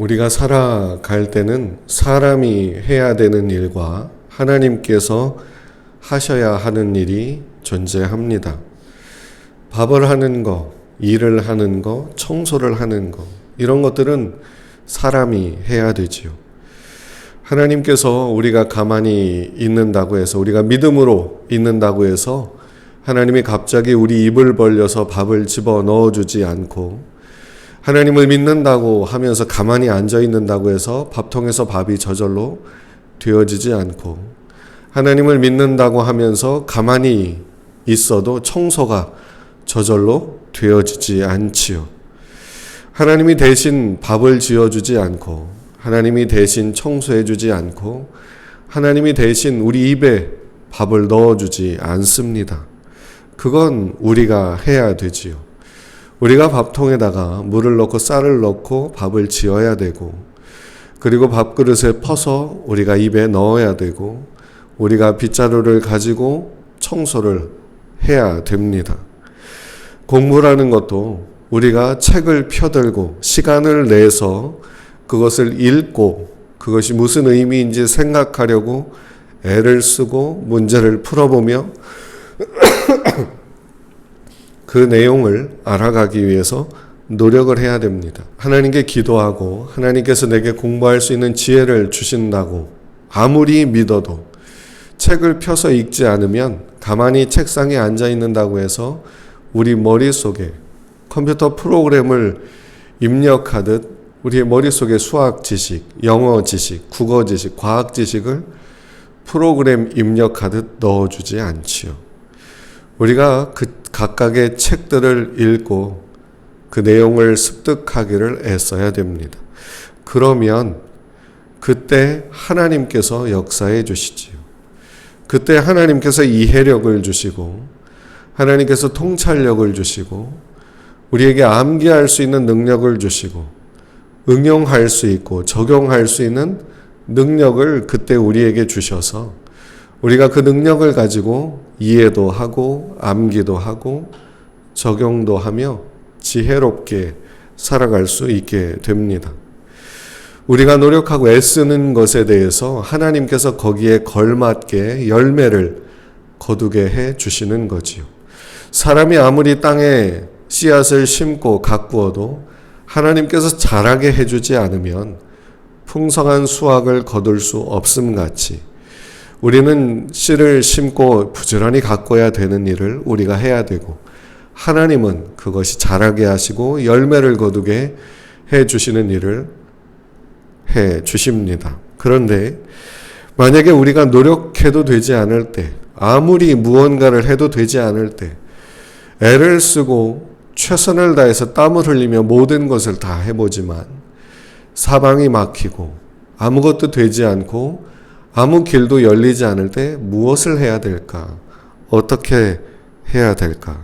우리가 살아갈 때는 사람이 해야 되는 일과 하나님께서 하셔야 하는 일이 존재합니다. 밥을 하는 거, 일을 하는 거, 청소를 하는 거, 이런 것들은 사람이 해야 되지요. 하나님께서 우리가 가만히 있는다고 해서, 우리가 믿음으로 있는다고 해서 하나님이 갑자기 우리 입을 벌려서 밥을 집어 넣어주지 않고, 하나님을 믿는다고 하면서 가만히 앉아 있는다고 해서 밥통에서 밥이 저절로 되어지지 않고, 하나님을 믿는다고 하면서 가만히 있어도 청소가 저절로 되어지지 않지요. 하나님이 대신 밥을 지어주지 않고, 하나님이 대신 청소해주지 않고, 하나님이 대신 우리 입에 밥을 넣어주지 않습니다. 그건 우리가 해야 되지요. 우리가 밥통에다가 물을 넣고 쌀을 넣고 밥을 지어야 되고, 그리고 밥그릇에 퍼서 우리가 입에 넣어야 되고, 우리가 빗자루를 가지고 청소를 해야 됩니다. 공부라는 것도 우리가 책을 펴들고 시간을 내서 그것을 읽고 그것이 무슨 의미인지 생각하려고 애를 쓰고 문제를 풀어보며 그 내용을 알아가기 위해서 노력을 해야 됩니다. 하나님께 기도하고 하나님께서 내게 공부할 수 있는 지혜를 주신다고 아무리 믿어도 책을 펴서 읽지 않으면 가만히 책상에 앉아 있는다고 해서 우리 머릿속에 컴퓨터 프로그램을 입력하듯 우리의 머릿속에 수학 지식, 영어 지식, 국어 지식, 과학 지식을 프로그램 입력하듯 넣어주지 않지요. 우리가 그 각각의 책들을 읽고 그 내용을 습득하기를 애써야 됩니다. 그러면 그때 하나님께서 역사해 주시지요. 그때 하나님께서 이해력을 주시고 하나님께서 통찰력을 주시고 우리에게 암기할 수 있는 능력을 주시고 응용할 수 있고 적용할 수 있는 능력을 그때 우리에게 주셔서 우리가 그 능력을 가지고 이해도 하고 암기도 하고 적용도 하며 지혜롭게 살아갈 수 있게 됩니다. 우리가 노력하고 애쓰는 것에 대해서 하나님께서 거기에 걸맞게 열매를 거두게 해 주시는 거지요. 사람이 아무리 땅에 씨앗을 심고 가꾸어도 하나님께서 자라게 해주지 않으면 풍성한 수확을 거둘 수 없음 같이 우리는 씨를 심고 부지런히 가꿔야 되는 일을 우리가 해야 되고 하나님은 그것이 자라게 하시고 열매를 거두게 해 주시는 일을 해 주십니다. 그런데 만약에 우리가 노력해도 되지 않을 때, 아무리 무언가를 해도 되지 않을 때, 애를 쓰고 최선을 다해서 땀을 흘리며 모든 것을 다 해보지만 사방이 막히고 아무것도 되지 않고 아무 길도 열리지 않을 때 무엇을 해야 될까? 어떻게 해야 될까?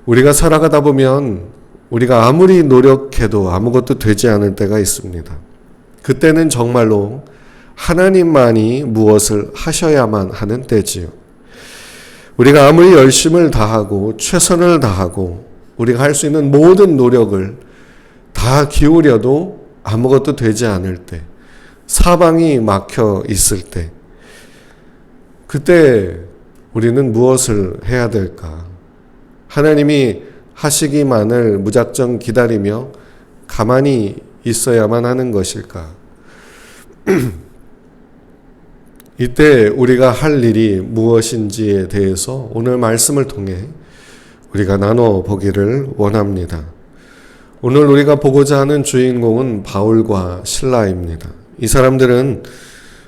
우리가 살아가다 보면 우리가 아무리 노력해도 아무것도 되지 않을 때가 있습니다. 그때는 정말로 하나님만이 무엇을 하셔야만 하는 때지요. 우리가 아무리 열심을 다하고 최선을 다하고 우리가 할 수 있는 모든 노력을 다 기울여도 아무것도 되지 않을 때, 사방이 막혀 있을 때, 그때 우리는 무엇을 해야 될까? 하나님이 하시기만을 무작정 기다리며 가만히 있어야만 하는 것일까? 이때 우리가 할 일이 무엇인지에 대해서 오늘 말씀을 통해 우리가 나눠보기를 원합니다. 오늘 우리가 보고자 하는 주인공은 바울과 실라입니다. 이 사람들은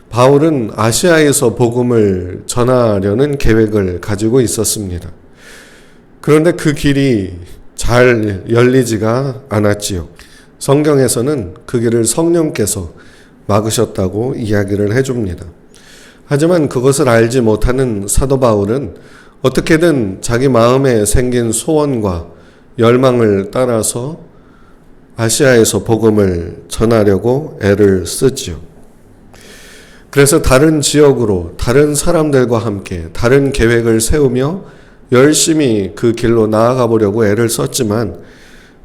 바울은 아시아에서 복음을 전하려는 계획을 가지고 있었습니다. 그런데 그 길이 잘 열리지가 않았지요. 성경에서는 그 길을 성령께서 막으셨다고 이야기를 해줍니다. 하지만 그것을 알지 못하는 사도 바울은 어떻게든 자기 마음에 생긴 소원과 열망을 따라서 아시아에서 복음을 전하려고 애를 쓰지요. 그래서 다른 지역으로 다른 사람들과 함께 다른 계획을 세우며 열심히 그 길로 나아가 보려고 애를 썼지만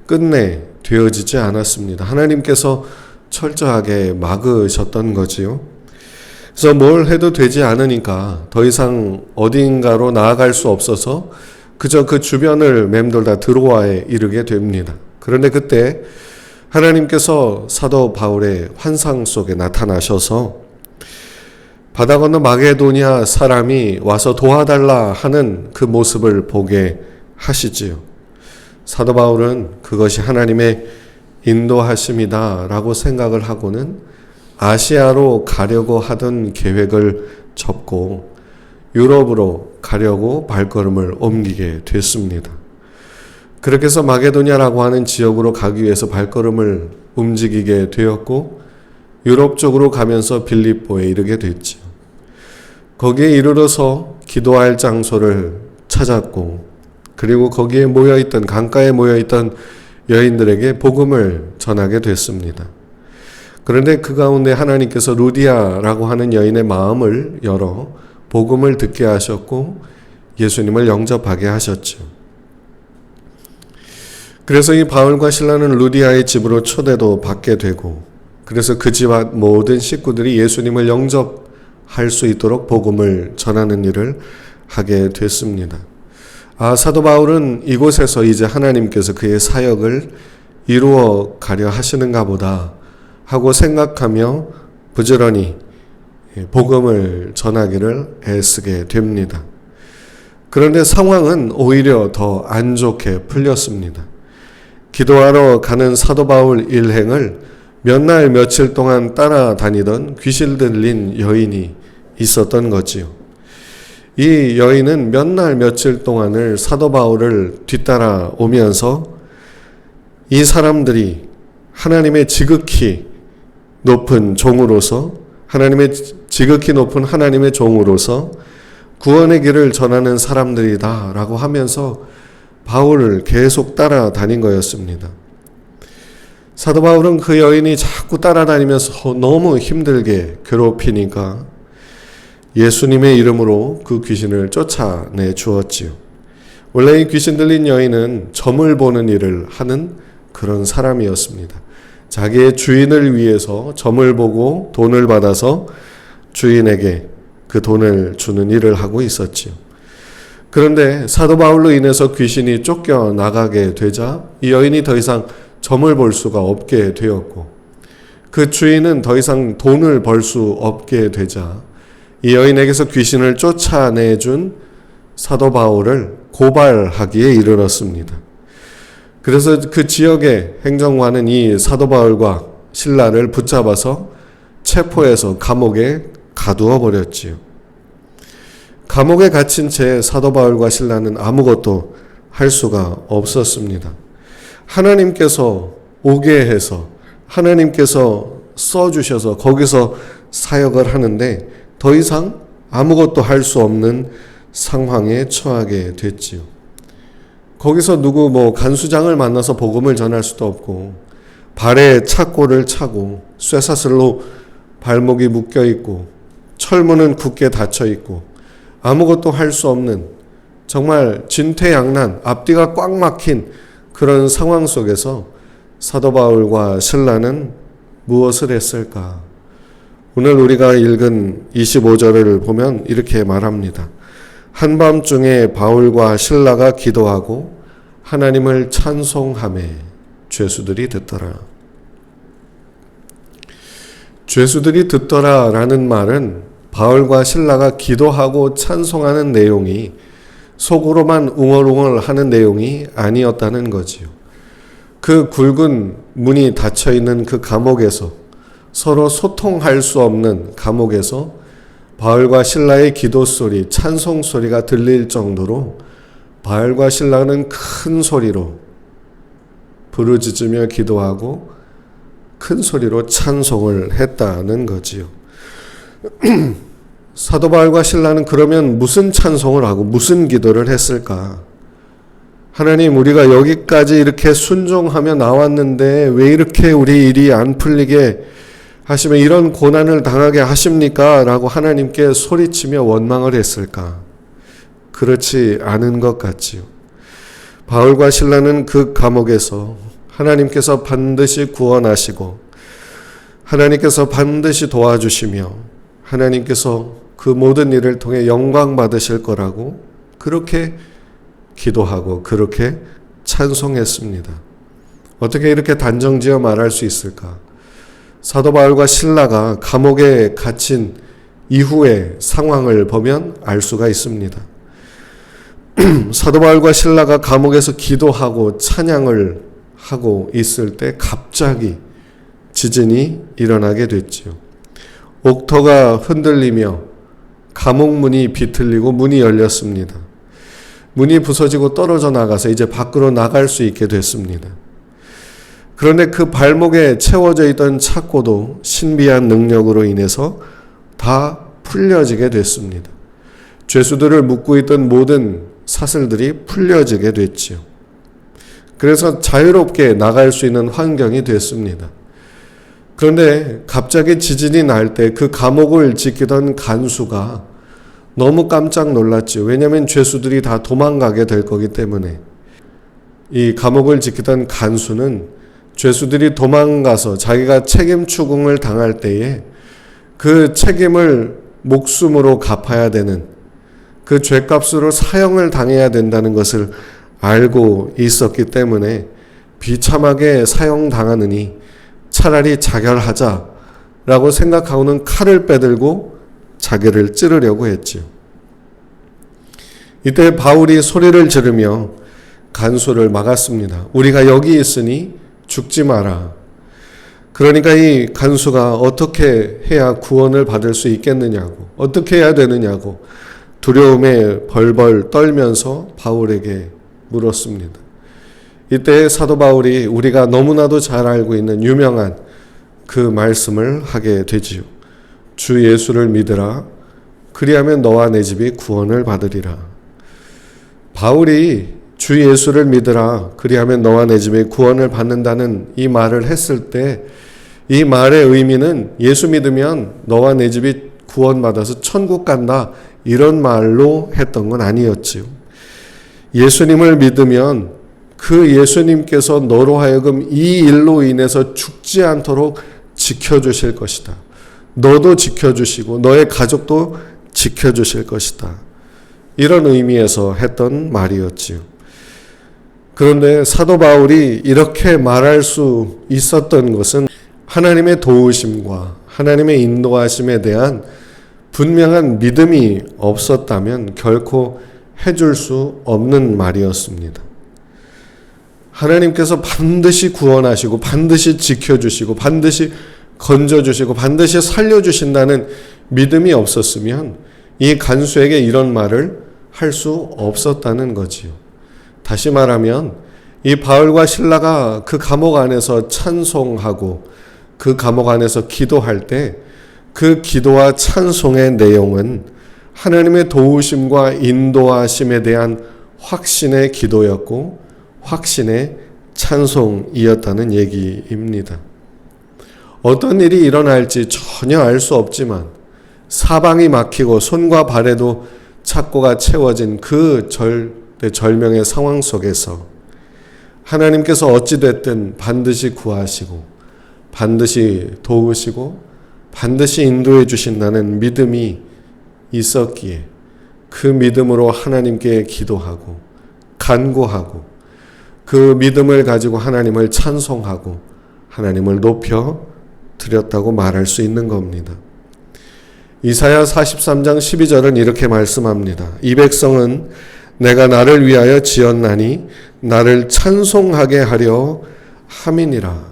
끝내 되어지지 않았습니다. 하나님께서 철저하게 막으셨던 거지요. 그래서 뭘 해도 되지 않으니까 더 이상 어딘가로 나아갈 수 없어서 그저 그 주변을 맴돌다 드로아에 이르게 됩니다. 그런데 그때 하나님께서 사도 바울의 환상 속에 나타나셔서 바다 건너 마게도니아 사람이 와서 도와달라 하는 그 모습을 보게 하시지요. 사도 바울은 그것이 하나님의 인도하심이다 라고 생각을 하고는 아시아로 가려고 하던 계획을 접고 유럽으로 가려고 발걸음을 옮기게 됐습니다. 그렇게 해서 마게도니아라고 하는 지역으로 가기 위해서 발걸음을 움직이게 되었고 유럽 쪽으로 가면서 빌립보에 이르게 됐지요. 거기에 이르러서 기도할 장소를 찾았고 그리고 거기에 모여있던 강가에 모여있던 여인들에게 복음을 전하게 됐습니다. 그런데 그 가운데 하나님께서 루디아라고 하는 여인의 마음을 열어 복음을 듣게 하셨고 예수님을 영접하게 하셨죠. 그래서 이 바울과 실라는 루디아의 집으로 초대도 받게 되고 그래서 그 집 모든 식구들이 예수님을 영접할 수 있도록 복음을 전하는 일을 하게 됐습니다. 사도 바울은 이곳에서 이제 하나님께서 그의 사역을 이루어 가려 하시는가 보다 하고 생각하며 부지런히 복음을 전하기를 애쓰게 됩니다. 그런데 상황은 오히려 더 안 좋게 풀렸습니다. 기도하러 가는 사도 바울 일행을 몇 날 며칠 동안 따라다니던 귀신 들린 여인이 있었던 거지요. 이 여인은 몇 날 며칠 동안을 사도 바울을 뒤따라 오면서 이 사람들이 하나님의 지극히 높은 종으로서 지극히 높은 하나님의 종으로서 구원의 길을 전하는 사람들이다 라고 하면서 바울을 계속 따라다닌 거였습니다. 사도 바울은 그 여인이 자꾸 따라다니면서 너무 힘들게 괴롭히니까 예수님의 이름으로 그 귀신을 쫓아내 주었지요. 원래 이 귀신 들린 여인은 점을 보는 일을 하는 그런 사람이었습니다. 자기의 주인을 위해서 점을 보고 돈을 받아서 주인에게 그 돈을 주는 일을 하고 있었지요. 그런데 사도 바울로 인해서 귀신이 쫓겨나가게 되자 이 여인이 더 이상 점을 볼 수가 없게 되었고 그 주인은 더 이상 돈을 벌 수 없게 되자 이 여인에게서 귀신을 쫓아내준 사도 바울을 고발하기에 이르렀습니다. 그래서 그 지역의 행정관은 이 사도 바울과 실라를 붙잡아서 체포해서 감옥에 가두어 버렸지요. 감옥에 갇힌 채 사도 바울과 실라는 아무것도 할 수가 없었습니다. 하나님께서 오게 해서 하나님께서 써주셔서 거기서 사역을 하는데 더 이상 아무것도 할 수 없는 상황에 처하게 됐지요. 거기서 누구 간수장을 만나서 복음을 전할 수도 없고 발에 착고를 차고 쇠사슬로 발목이 묶여 있고 철문은 굳게 닫혀 있고 아무것도 할 수 없는 정말 진퇴양난 앞뒤가 꽉 막힌 그런 상황 속에서 사도 바울과 실라는 무엇을 했을까? 오늘 우리가 읽은 25절을 보면 이렇게 말합니다. 한밤중에 바울과 실라가 기도하고 하나님을 찬송하매 죄수들이 듣더라. 죄수들이 듣더라라는 말은 바울과 실라가 기도하고 찬송하는 내용이 속으로만 웅얼웅얼 하는 내용이 아니었다는 거지요. 그 굵은 문이 닫혀 있는 그 감옥에서 서로 소통할 수 없는 감옥에서 바울과 실라의 기도 소리, 찬송 소리가 들릴 정도로 바울과 실라는 큰 소리로 부르짖으며 기도하고 큰 소리로 찬송을 했다는 거지요. 사도 바울과 실라는 그러면 무슨 찬송을 하고 무슨 기도를 했을까? 하나님, 우리가 여기까지 이렇게 순종하며 나왔는데 왜 이렇게 우리 일이 안 풀리게 하시면 이런 고난을 당하게 하십니까? 라고 하나님께 소리치며 원망을 했을까? 그렇지 않은 것 같지요. 바울과 실라는 그 감옥에서 하나님께서 반드시 구원하시고 하나님께서 반드시 도와주시며 하나님께서 그 모든 일을 통해 영광 받으실 거라고 그렇게 기도하고 그렇게 찬송했습니다. 어떻게 이렇게 단정지어 말할 수 있을까? 사도 바울과 실라가 감옥에 갇힌 이후의 상황을 보면 알 수가 있습니다. 사도 바울과 실라가 감옥에서 기도하고 찬양을 하고 있을 때 갑자기 지진이 일어나게 됐지요. 옥터가 흔들리며 감옥 문이 비틀리고 문이 열렸습니다. 문이 부서지고 떨어져 나가서 이제 밖으로 나갈 수 있게 됐습니다. 그런데 그 발목에 채워져 있던 착고도 신비한 능력으로 인해서 다 풀려지게 됐습니다. 죄수들을 묶고 있던 모든 사슬들이 풀려지게 됐지요. 그래서 자유롭게 나갈 수 있는 환경이 됐습니다. 그런데 갑자기 지진이 날 때 그 감옥을 지키던 간수가 너무 깜짝 놀랐죠. 왜냐하면 죄수들이 다 도망가게 될 거기 때문에. 이 감옥을 지키던 간수는 죄수들이 도망가서 자기가 책임 추궁을 당할 때에 그 책임을 목숨으로 갚아야 되는, 그 죄값으로 사형을 당해야 된다는 것을 알고 있었기 때문에 비참하게 사형당하느니 차라리 자결하자라고 생각하고는 칼을 빼들고 자기를 찌르려고 했지요. 이때 바울이 소리를 지르며 간수를 막았습니다. 우리가 여기 있으니 죽지 마라. 그러니까 이 간수가 어떻게 해야 구원을 받을 수 있겠느냐고, 어떻게 해야 되느냐고 두려움에 벌벌 떨면서 바울에게 물었습니다. 이때 사도 바울이 우리가 너무나도 잘 알고 있는 유명한 그 말씀을 하게 되지요. 주 예수를 믿으라. 그리하면 너와 내 집이 구원을 받으리라. 바울이 주 예수를 믿으라. 그리하면 너와 내 집이 구원을 받는다는 이 말을 했을 때 이 말의 의미는 예수 믿으면 너와 내 집이 구원받아서 천국 간다 이런 말로 했던 건 아니었지요. 예수님을 믿으면 그 예수님께서 너로 하여금 이 일로 인해서 죽지 않도록 지켜주실 것이다. 너도 지켜주시고 너의 가족도 지켜주실 것이다. 이런 의미에서 했던 말이었지요. 그런데 사도 바울이 이렇게 말할 수 있었던 것은 하나님의 도우심과 하나님의 인도하심에 대한 분명한 믿음이 없었다면 결코 해줄 수 없는 말이었습니다. 하나님께서 반드시 구원하시고 반드시 지켜주시고 반드시 건져주시고 반드시 살려주신다는 믿음이 없었으면 이 간수에게 이런 말을 할 수 없었다는 거지요. 다시 말하면 이 바울과 실라가 그 감옥 안에서 찬송하고 그 감옥 안에서 기도할 때 그 기도와 찬송의 내용은 하나님의 도우심과 인도하심에 대한 확신의 기도였고 확신의 찬송이었다는 얘기입니다. 어떤 일이 일어날지 전혀 알 수 없지만 사방이 막히고 손과 발에도 착고가 채워진 그 절명의 상황 속에서 하나님께서 어찌됐든 반드시 구하시고 반드시 도우시고 반드시 인도해 주신다는 믿음이 있었기에 그 믿음으로 하나님께 기도하고 간구하고 그 믿음을 가지고 하나님을 찬송하고 하나님을 높여 드렸다고 말할 수 있는 겁니다. 이사야 43장 12절은 이렇게 말씀합니다. 이 백성은 내가 나를 위하여 지었나니 나를 찬송하게 하려 함이니라.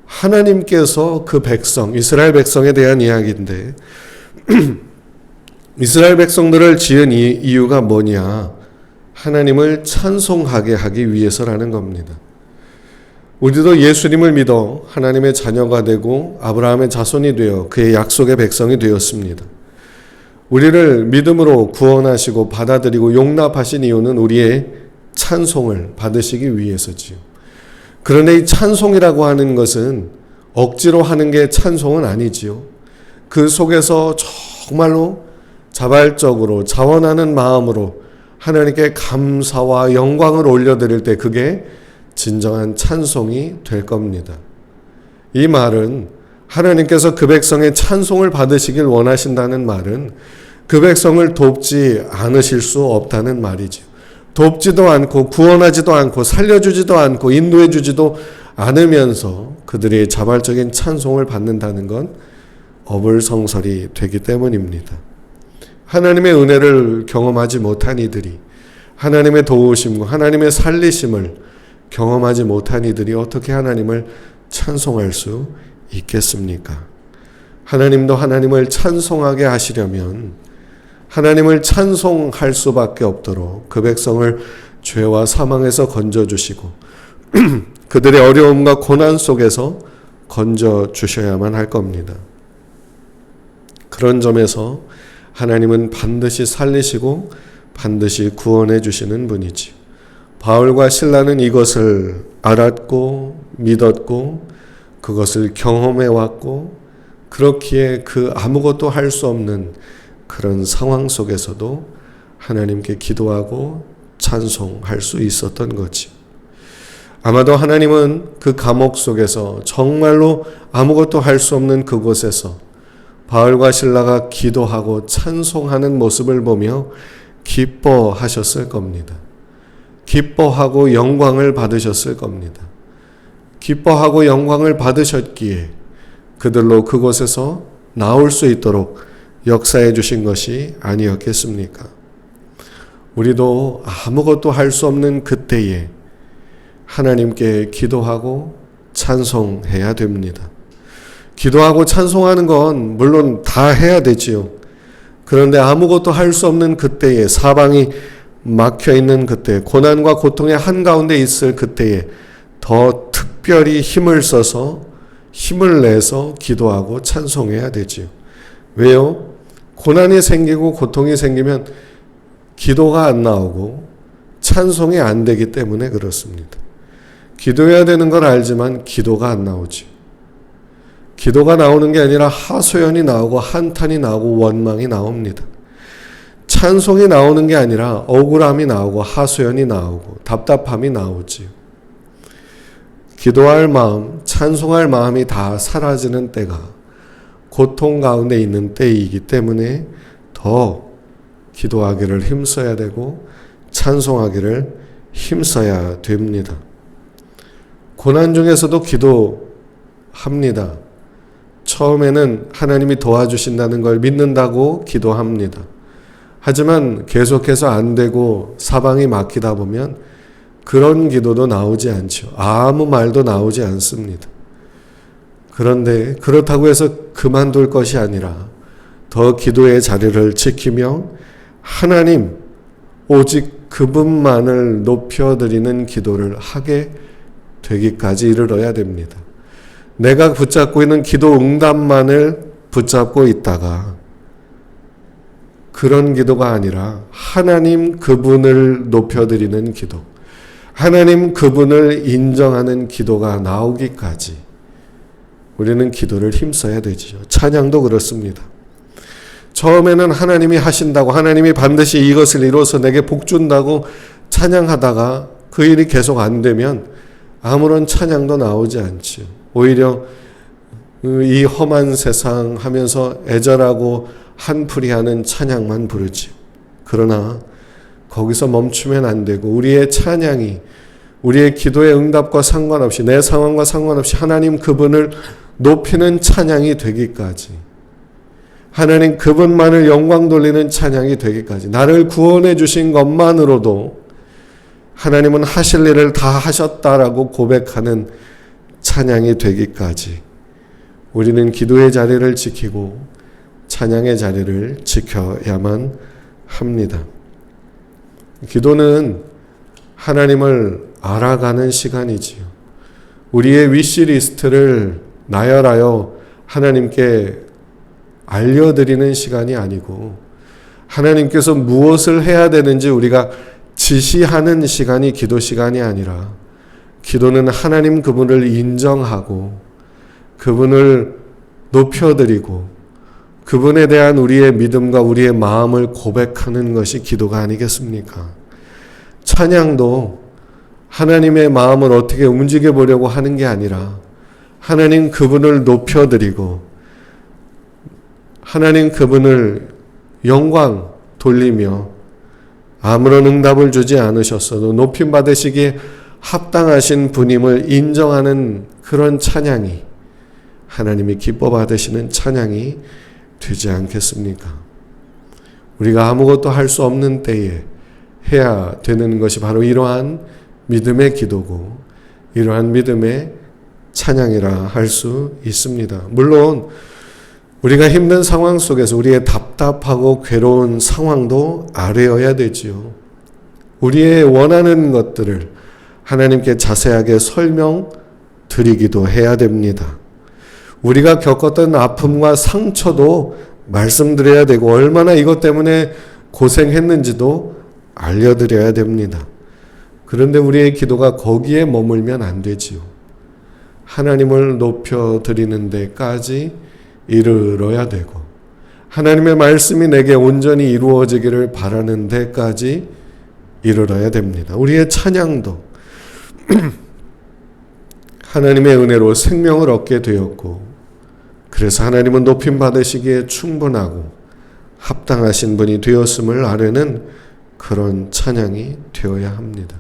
하나님께서 그 백성, 이스라엘 백성에 대한 이야기인데 이스라엘 백성들을 지은 이유가 뭐냐? 하나님을 찬송하게 하기 위해서라는 겁니다. 우리도 예수님을 믿어 하나님의 자녀가 되고 아브라함의 자손이 되어 그의 약속의 백성이 되었습니다. 우리를 믿음으로 구원하시고 받아들이고 용납하신 이유는 우리의 찬송을 받으시기 위해서지요. 그런데 이 찬송이라고 하는 것은 억지로 하는 게 찬송은 아니지요. 그 속에서 정말로 자발적으로 자원하는 마음으로 하나님께 감사와 영광을 올려드릴 때 그게 진정한 찬송이 될 겁니다. 이 말은 하나님께서 그 백성의 찬송을 받으시길 원하신다는 말은 그 백성을 돕지 않으실 수 없다는 말이죠. 돕지도 않고 구원하지도 않고 살려주지도 않고 인도해주지도 않으면서 그들이 자발적인 찬송을 받는다는 건 어불성설이 되기 때문입니다. 하나님의 은혜를 경험하지 못한 이들이, 하나님의 도우심과 하나님의 살리심을 경험하지 못한 이들이 어떻게 하나님을 찬송할 수 있겠습니까? 하나님도 하나님을 찬송하게 하시려면 하나님을 찬송할 수밖에 없도록 그 백성을 죄와 사망에서 건져주시고 그들의 어려움과 고난 속에서 건져주셔야만 할 겁니다. 그런 점에서 하나님은 반드시 살리시고 반드시 구원해 주시는 분이지. 바울과 실라는 이것을 알았고 믿었고 그것을 경험해 왔고 그렇기에 그 아무것도 할 수 없는 그런 상황 속에서도 하나님께 기도하고 찬송할 수 있었던 거지. 아마도 하나님은 그 감옥 속에서 정말로 아무것도 할 수 없는 그곳에서 바울과 실라가 기도하고 찬송하는 모습을 보며 기뻐하셨을 겁니다. 기뻐하고 영광을 받으셨을 겁니다. 기뻐하고 영광을 받으셨기에 그들로 그곳에서 나올 수 있도록 역사해 주신 것이 아니었겠습니까? 우리도 아무것도 할 수 없는 그때에 하나님께 기도하고 찬송해야 됩니다. 기도하고 찬송하는 건 물론 다 해야 되지요. 그런데 아무것도 할 수 없는 그때에, 사방이 막혀 있는 그때, 고난과 고통의 한가운데 있을 그때에 더 특별히 힘을 써서 힘을 내서 기도하고 찬송해야 되지요. 왜요? 고난이 생기고 고통이 생기면 기도가 안 나오고 찬송이 안 되기 때문에 그렇습니다. 기도해야 되는 걸 알지만 기도가 안 나오지. 기도가 나오는 게 아니라 하소연이 나오고 한탄이 나오고 원망이 나옵니다. 찬송이 나오는 게 아니라 억울함이 나오고 하소연이 나오고 답답함이 나오지. 기도할 마음, 찬송할 마음이 다 사라지는 때가 고통 가운데 있는 때이기 때문에 더 기도하기를 힘써야 되고 찬송하기를 힘써야 됩니다. 고난 중에서도 기도합니다. 처음에는 하나님이 도와주신다는 걸 믿는다고 기도합니다. 하지만 계속해서 안 되고 사방이 막히다 보면 그런 기도도 나오지 않죠. 아무 말도 나오지 않습니다. 그런데 그렇다고 해서 그만둘 것이 아니라 더 기도의 자리를 지키며 하나님 오직 그분만을 높여드리는 기도를 하게 되기까지 이르러야 됩니다. 내가 붙잡고 있는 기도 응답만을 붙잡고 있다가 그런 기도가 아니라 하나님 그분을 높여드리는 기도, 하나님 그분을 인정하는 기도가 나오기까지 우리는 기도를 힘써야 되죠. 찬양도 그렇습니다. 처음에는 하나님이 하신다고, 하나님이 반드시 이것을 이루어서 내게 복 준다고 찬양하다가 그 일이 계속 안 되면 아무런 찬양도 나오지 않죠. 오히려 이 험한 세상 하면서 애절하고 한풀이하는 찬양만 부르지. 그러나 거기서 멈추면 안 되고 우리의 찬양이 우리의 기도의 응답과 상관없이 내 상황과 상관없이 하나님 그분을 높이는 찬양이 되기까지, 하나님 그분만을 영광 돌리는 찬양이 되기까지, 나를 구원해 주신 것만으로도 하나님은 하실 일을 다 하셨다라고 고백하는 찬양이 되기까지 우리는 기도의 자리를 지키고 찬양의 자리를 지켜야만 합니다. 기도는 하나님을 알아가는 시간이지요. 우리의 위시리스트를 나열하여 하나님께 알려드리는 시간이 아니고 하나님께서 무엇을 해야 되는지 우리가 지시하는 시간이 기도 시간이 아니라, 기도는 하나님 그분을 인정하고 그분을 높여드리고 그분에 대한 우리의 믿음과 우리의 마음을 고백하는 것이 기도가 아니겠습니까? 찬양도 하나님의 마음을 어떻게 움직여 보려고 하는 게 아니라 하나님 그분을 높여드리고 하나님 그분을 영광 돌리며 아무런 응답을 주지 않으셨어도 높임 받으시기에 합당하신 분임을 인정하는 그런 찬양이 하나님이 기뻐 받으시는 찬양이 되지 않겠습니까? 우리가 아무것도 할 수 없는 때에 해야 되는 것이 바로 이러한 믿음의 기도고 이러한 믿음의 찬양이라 할 수 있습니다. 물론 우리가 힘든 상황 속에서 우리의 답답하고 괴로운 상황도 아뢰어야 되지요. 우리의 원하는 것들을 하나님께 자세하게 설명드리기도 해야 됩니다. 우리가 겪었던 아픔과 상처도 말씀드려야 되고 얼마나 이것 때문에 고생했는지도 알려드려야 됩니다. 그런데 우리의 기도가 거기에 머물면 안 되지요. 하나님을 높여드리는 데까지 이르러야 되고 하나님의 말씀이 내게 온전히 이루어지기를 바라는 데까지 이르러야 됩니다. 우리의 찬양도 하나님의 은혜로 생명을 얻게 되었고 그래서 하나님은 높임 받으시기에 충분하고 합당하신 분이 되었음을 아뢰는 그런 찬양이 되어야 합니다.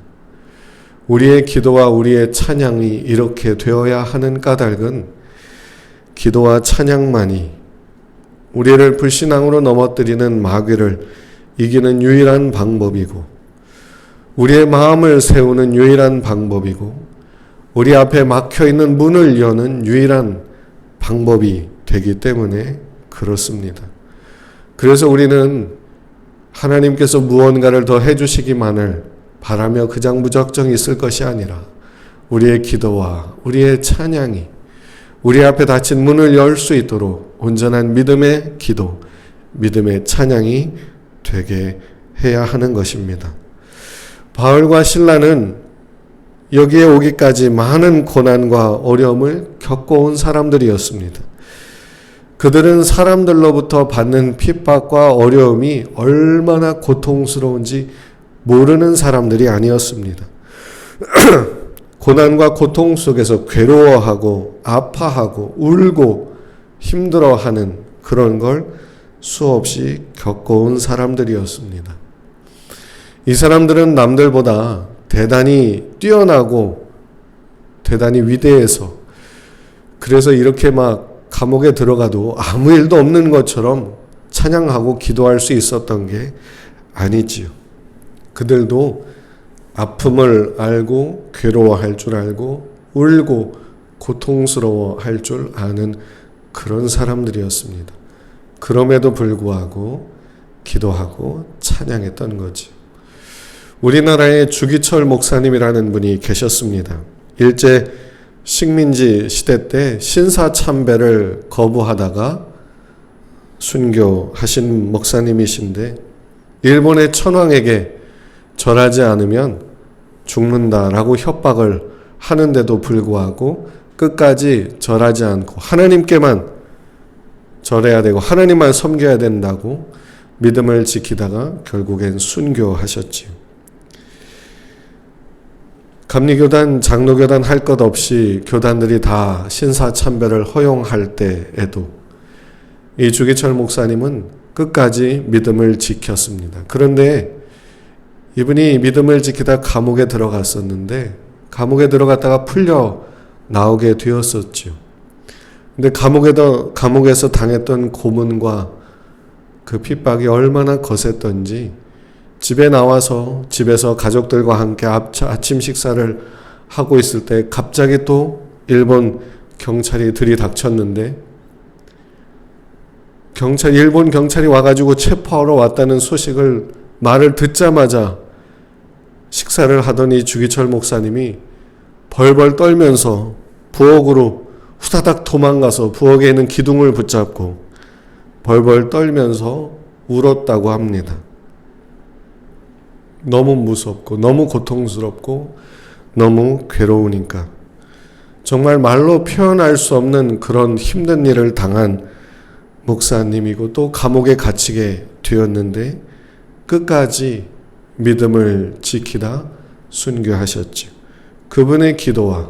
우리의 기도와 우리의 찬양이 이렇게 되어야 하는 까닭은 기도와 찬양만이 우리를 불신앙으로 넘어뜨리는 마귀를 이기는 유일한 방법이고 우리의 마음을 세우는 유일한 방법이고 우리 앞에 막혀있는 문을 여는 유일한 방법이 되기 때문에 그렇습니다. 그래서 우리는 하나님께서 무언가를 더 해주시기만을 바라며 그냥 무작정 있을 것이 아니라 우리의 기도와 우리의 찬양이 우리 앞에 닫힌 문을 열 수 있도록 온전한 믿음의 기도, 믿음의 찬양이 되게 해야 하는 것입니다. 바울과 실라는 여기에 오기까지 많은 고난과 어려움을 겪어온 사람들이었습니다. 그들은 사람들로부터 받는 핍박과 어려움이 얼마나 고통스러운지 모르는 사람들이 아니었습니다. 고난과 고통 속에서 괴로워하고 아파하고 울고 힘들어하는 그런 걸 수없이 겪어온 사람들이었습니다. 이 사람들은 남들보다 대단히 뛰어나고 대단히 위대해서 그래서 이렇게 막 감옥에 들어가도 아무 일도 없는 것처럼 찬양하고 기도할 수 있었던 게 아니지요. 그들도 아픔을 알고 괴로워할 줄 알고 울고 고통스러워할 줄 아는 그런 사람들이었습니다. 그럼에도 불구하고 기도하고 찬양했던 거지. 우리나라에 주기철 목사님이라는 분이 계셨습니다. 일제 식민지 시대 때 신사참배를 거부하다가 순교하신 목사님이신데 일본의 천황에게 절하지 않으면 죽는다라고 협박을 하는데도 불구하고 끝까지 절하지 않고 하나님께만 절해야 되고 하나님만 섬겨야 된다고 믿음을 지키다가 결국엔 순교하셨지요. 감리교단, 장로교단 할 것 없이 교단들이 다 신사참배를 허용할 때에도 이 주기철 목사님은 끝까지 믿음을 지켰습니다. 그런데 이분이 믿음을 지키다 감옥에 들어갔었는데 감옥에 들어갔다가 풀려 나오게 되었었죠. 근데 감옥에서 당했던 고문과 그 핍박이 얼마나 거셌던지 집에 나와서 집에서 가족들과 함께 아침 식사를 하고 있을 때 갑자기 또 일본 경찰이 들이닥쳤는데 일본 경찰이 와가지고 체포하러 왔다는 말을 듣자마자 식사를 하던 이 주기철 목사님이 벌벌 떨면서 부엌으로 후다닥 도망가서 부엌에 있는 기둥을 붙잡고 벌벌 떨면서 울었다고 합니다. 너무 무섭고 너무 고통스럽고 너무 괴로우니까 정말 말로 표현할 수 없는 그런 힘든 일을 당한 목사님이고 또 감옥에 갇히게 되었는데 끝까지 믿음을 지키다 순교하셨죠. 그분의 기도와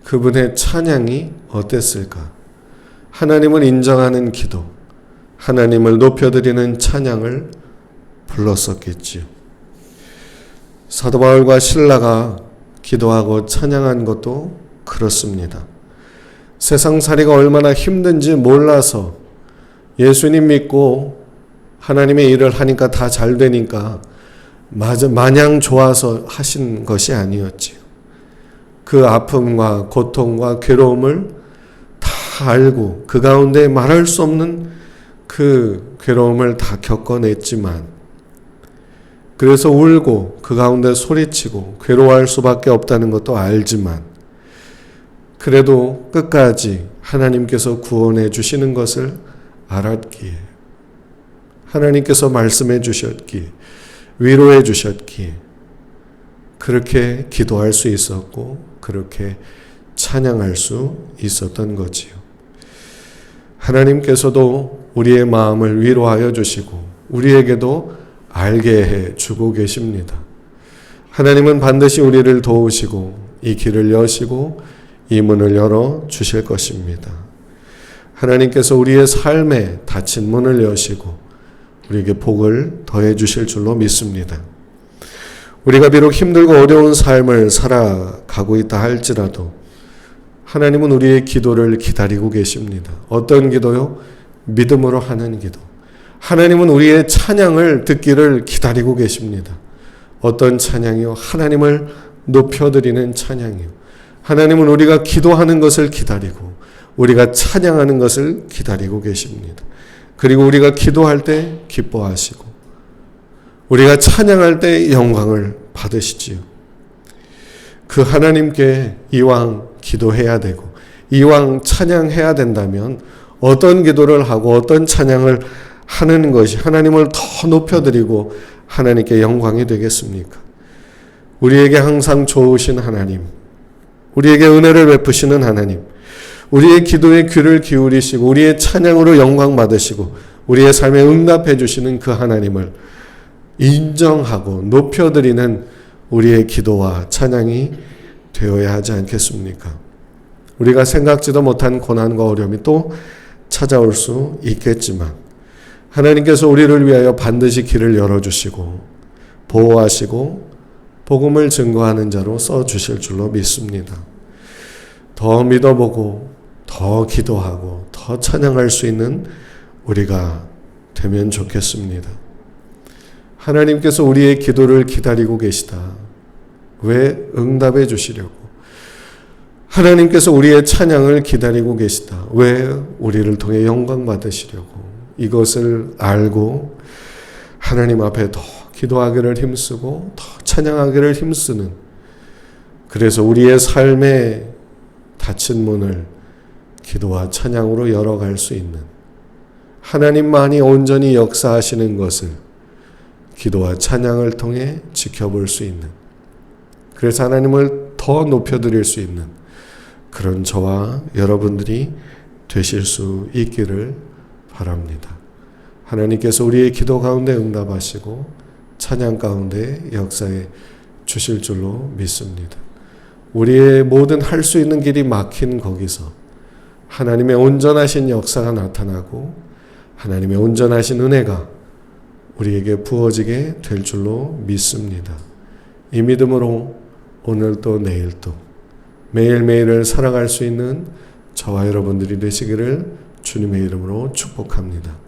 그분의 찬양이 어땠을까? 하나님을 인정하는 기도, 하나님을 높여드리는 찬양을 불렀었겠지요. 사도 바울과 실라가 기도하고 찬양한 것도 그렇습니다. 세상살이가 얼마나 힘든지 몰라서 예수님 믿고 하나님의 일을 하니까 다 잘 되니까 마냥 좋아서 하신 것이 아니었지요. 그 아픔과 고통과 괴로움을 다 알고 그 가운데 말할 수 없는 그 괴로움을 다 겪어냈지만, 그래서 울고 그 가운데 소리치고 괴로워할 수밖에 없다는 것도 알지만, 그래도 끝까지 하나님께서 구원해 주시는 것을 알았기에, 하나님께서 말씀해 주셨기에, 위로해 주셨기에 그렇게 기도할 수 있었고 그렇게 찬양할 수 있었던 거지요. 하나님께서도 우리의 마음을 위로하여 주시고 우리에게도 알게 해 주고 계십니다. 하나님은 반드시 우리를 도우시고 이 길을 여시고 이 문을 열어 주실 것입니다. 하나님께서 우리의 삶에 닫힌 문을 여시고 우리에게 복을 더해 주실 줄로 믿습니다. 우리가 비록 힘들고 어려운 삶을 살아가고 있다 할지라도 하나님은 우리의 기도를 기다리고 계십니다. 어떤 기도요? 믿음으로 하는 기도. 하나님은 우리의 찬양을 듣기를 기다리고 계십니다. 어떤 찬양이요? 하나님을 높여드리는 찬양이요. 하나님은 우리가 기도하는 것을 기다리고 우리가 찬양하는 것을 기다리고 계십니다. 그리고 우리가 기도할 때 기뻐하시고 우리가 찬양할 때 영광을 받으시지요. 그 하나님께 이왕 기도해야 되고 이왕 찬양해야 된다면 어떤 기도를 하고 어떤 찬양을 하는 것이 하나님을 더 높여드리고 하나님께 영광이 되겠습니까? 우리에게 항상 좋으신 하나님, 우리에게 은혜를 베푸시는 하나님, 우리의 기도에 귀를 기울이시고 우리의 찬양으로 영광 받으시고 우리의 삶에 응답해 주시는 그 하나님을 인정하고 높여드리는 우리의 기도와 찬양이 되어야 하지 않겠습니까? 우리가 생각지도 못한 고난과 어려움이 또 찾아올 수 있겠지만 하나님께서 우리를 위하여 반드시 길을 열어주시고 보호하시고 복음을 증거하는 자로 써주실 줄로 믿습니다. 더 믿어보고 더 기도하고 더 찬양할 수 있는 우리가 되면 좋겠습니다. 하나님께서 우리의 기도를 기다리고 계시다. 왜? 응답해 주시려고. 하나님께서 우리의 찬양을 기다리고 계시다. 왜? 우리를 통해 영광 받으시려고. 이것을 알고 하나님 앞에 더 기도하기를 힘쓰고 더 찬양하기를 힘쓰는, 그래서 우리의 삶에 닫힌 문을 기도와 찬양으로 열어갈 수 있는, 하나님만이 온전히 역사하시는 것을 기도와 찬양을 통해 지켜볼 수 있는, 그래서 하나님을 더 높여드릴 수 있는 그런 저와 여러분들이 되실 수 있기를 바랍니다. 하나님께서 우리의 기도 가운데 응답하시고 찬양 가운데 역사해 주실 줄로 믿습니다. 우리의 모든 할 수 있는 길이 막힌 거기서 하나님의 온전하신 역사가 나타나고 하나님의 온전하신 은혜가 우리에게 부어지게 될 줄로 믿습니다. 이 믿음으로 오늘도 내일도 매일매일을 살아갈 수 있는 저와 여러분들이 되시기를 주님의 이름으로 축복합니다.